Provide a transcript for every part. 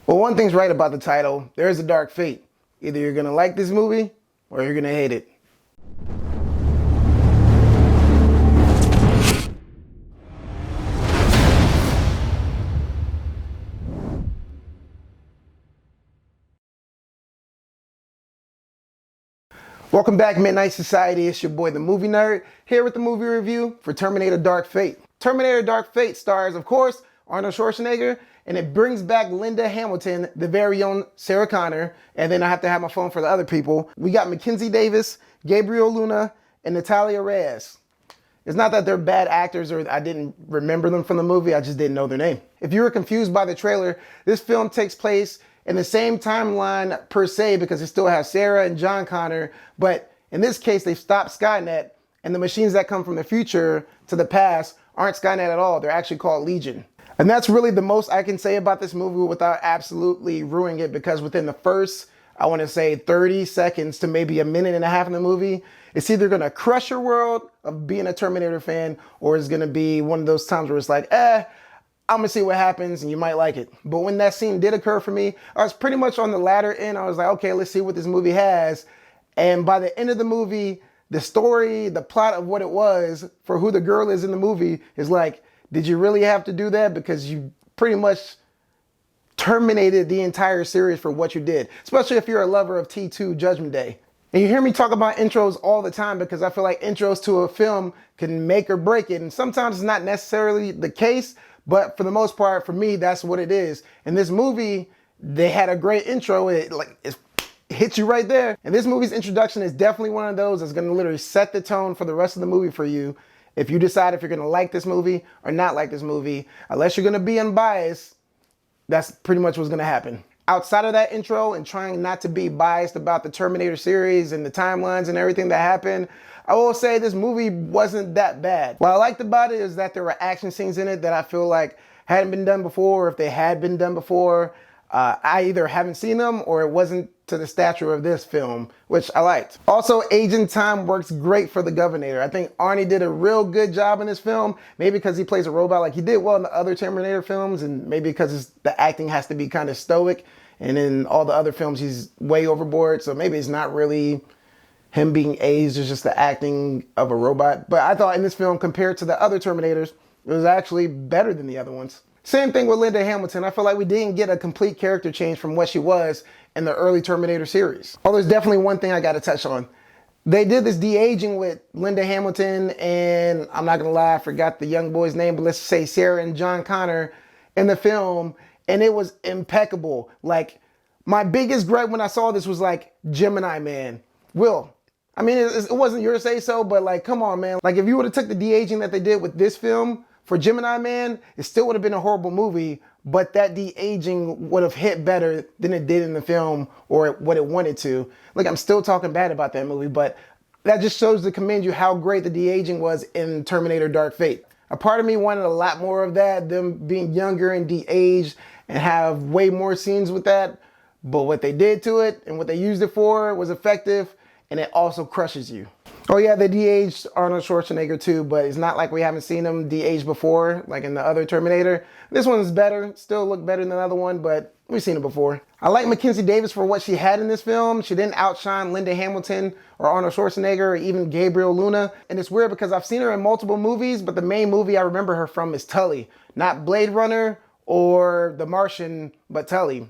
Well, one thing's right about the title. There's a dark fate. Either you're gonna like this movie or you're gonna hate it. Welcome back, Midnight Society. It's your boy, the Movie Nerd, here with the movie review for Terminator Dark Fate. Terminator Dark Fate stars, of course, Arnold Schwarzenegger, and it brings back Linda Hamilton, the very own Sarah Connor, and then I have to have my phone for the other people. We got Mackenzie Davis, Gabriel Luna, and Natalia Reyes. It's not that they're bad actors or I didn't remember them from the movie, I just didn't know their name. If you were confused by the trailer, this film takes place in the same timeline per se because it still has Sarah and John Connor, but in this case they've stopped Skynet, and the machines that come from the future to the past aren't Skynet at all. They're actually called Legion. And that's really the most I can say about this movie without absolutely ruining it, because within the first, I want to say 30 seconds to maybe a minute and a half in the movie, it's either going to crush your world of being a Terminator fan, or it's going to be one of those times where it's like, I'm going to see what happens and you might like it. But when that scene did occur for me, I was pretty much on the latter end. I was like, okay, let's see what this movie has. And by the end of the movie, the story, the plot of what it was for who the girl is in the movie is like, did you really have to do that? Because you pretty much terminated the entire series for what you did, especially if you're a lover of T2 Judgment Day. And you hear me talk about intros all the time because I feel like intros to a film can make or break it. And sometimes it's not necessarily the case, but for the most part, for me, that's what it is. In this movie, they had a great intro. It hits you right there. And this movie's introduction is definitely one of those that's gonna literally set the tone for the rest of the movie for you. If you decide if you're gonna like this movie or not like this movie, unless you're gonna be unbiased, that's pretty much what's gonna happen. Outside of that intro and trying not to be biased about the Terminator series and the timelines and everything that happened, I will say this movie wasn't that bad. What I liked about it is that there were action scenes in it that I feel like hadn't been done before, or if they had been done before, I either haven't seen them or it wasn't to the stature of this film, which I liked. Also, Agent Time works great for the Governor. I think Arnie did a real good job in this film, maybe because he plays a robot like he did well in the other Terminator films, and maybe because the acting has to be kind of stoic, and in all the other films he's way overboard, so maybe it's not really him being aged, it's just the acting of a robot. But I thought in this film, compared to the other Terminators, it was actually better than the other ones. Same thing with Linda Hamilton. I feel like we didn't get a complete character change from what she was in the early Terminator series. Oh, there's definitely one thing I gotta touch on. They did this de-aging with Linda Hamilton and, I'm not gonna lie, I forgot the young boy's name, but let's say Sarah and John Connor in the film, and it was impeccable. Like, my biggest gripe when I saw this was like, Gemini Man. Will, I mean, it wasn't your say so, but like, come on, man. Like, if you would have took the de-aging that they did with this film for Gemini Man, it still would have been a horrible movie, but that de-aging would have hit better than it did in the film or what it wanted to. Like, I'm still talking bad about that movie, but that just shows to commend you how great the de-aging was in Terminator Dark Fate. A part of me wanted a lot more of that, them being younger and de-aged and have way more scenes with that. But what they did to it and what they used it for was effective, and it also crushes you. Oh yeah, they de-aged Arnold Schwarzenegger too, but it's not like we haven't seen him de-aged before, like in the other Terminator. This one's better, still look better than the other one, but we've seen it before. I like Mackenzie Davis for what she had in this film. She didn't outshine Linda Hamilton or Arnold Schwarzenegger or even Gabriel Luna. And it's weird because I've seen her in multiple movies, but the main movie I remember her from is Tully. Not Blade Runner or The Martian, but Tully.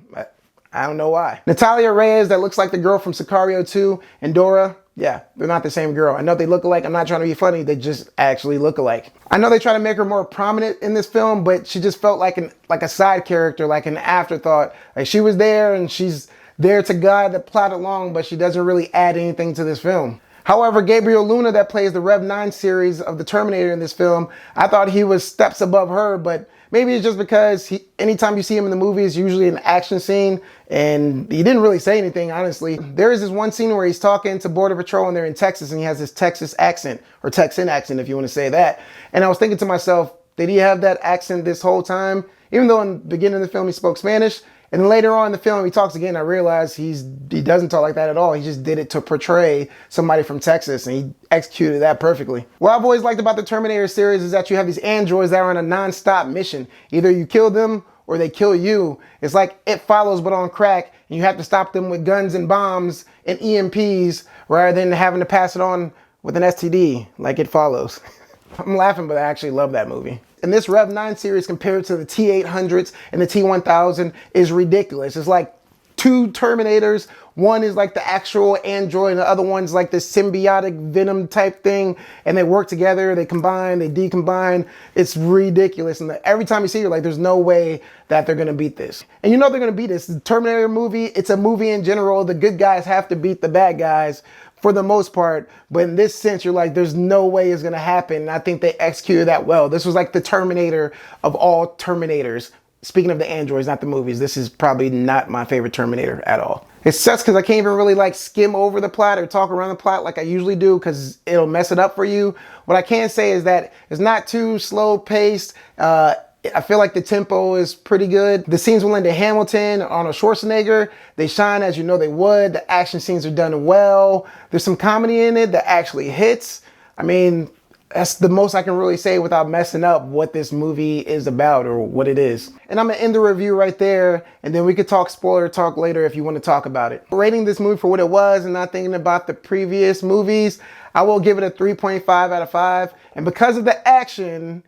I don't know why. Natalia Reyes, that looks like the girl from Sicario 2, and Dora, yeah, they're not the same girl. I know they look alike. I'm not trying to be funny. They just actually look alike. I know they try to make her more prominent in this film, but she just felt like a side character, like an afterthought. Like, she was there and she's there to guide the plot along, but she doesn't really add anything to this film. However, Gabriel Luna, that plays the Rev 9 series of the Terminator in this film, I thought he was steps above her, but maybe it's just because anytime you see him in the movie, it's usually an action scene, and he didn't really say anything, honestly. There is this one scene where he's talking to Border Patrol and they're in Texas, and he has this Texas accent, or Texan accent if you want to say that. And I was thinking to myself, did he have that accent this whole time? Even though in the beginning of the film he spoke Spanish, and then later on in the film he talks again, I realized he doesn't talk like that at all. He just did it to portray somebody from Texas, and he executed that perfectly. What I've always liked about the Terminator series is that you have these androids that are on a non-stop mission. Either you kill them or they kill you. It's like It Follows but on crack, and you have to stop them with guns and bombs and EMPs rather than having to pass it on with an STD like It Follows. I'm laughing, but I actually love that movie. And this Rev 9 series compared to the T-800s and the T-1000 is ridiculous. It's like two Terminators. One is like the actual android, and the other one's like this symbiotic venom type thing. And they work together, they combine, they decombine. It's ridiculous. And every time you see it, you're like, there's no way that they're gonna beat this. And you know they're gonna beat this. The Terminator movie, it's a movie in general. The good guys have to beat the bad guys for the most part. But in this sense, you're like, there's no way it's gonna happen. And I think they executed that well. This was like the Terminator of all Terminators. Speaking of the androids, not the movies, this is probably not my favorite Terminator at all. It sucks because I can't even really like skim over the plot or talk around the plot like I usually do because it'll mess it up for you. What I can say is that it's not too slow paced. I feel like the tempo is pretty good. The scenes with Linda Hamilton, Arnold Schwarzenegger, they shine as you know they would. The action scenes are done well. There's some comedy in it that actually hits. I mean, that's the most I can really say without messing up what this movie is about or what it is. And I'm gonna end the review right there, and then we could talk spoiler talk later if you want to talk about it. Rating this movie for what it was and not thinking about the previous movies, I will give it a 3.5 out of 5. And because of the action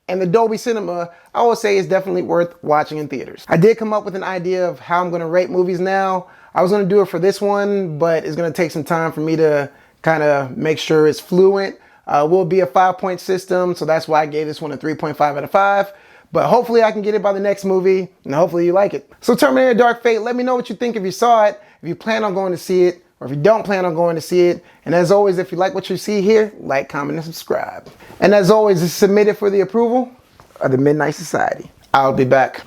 and the Dolby Cinema, I will say it's definitely worth watching in theaters. I did come up with an idea of how I'm gonna rate movies now. I was gonna do it for this one, but it's gonna take some time for me to kind of make sure it's fluent. Will be a 5-point system, so that's why I gave this one a 3.5 out of 5. But hopefully I can get it by the next movie, and hopefully you like it. So Terminator Dark Fate, let me know what you think if you saw it, if you plan on going to see it, or if you don't plan on going to see it. And as always, if you like what you see here, like, comment, and subscribe. And as always, it's submitted for the approval of the Midnight Society. I'll be back.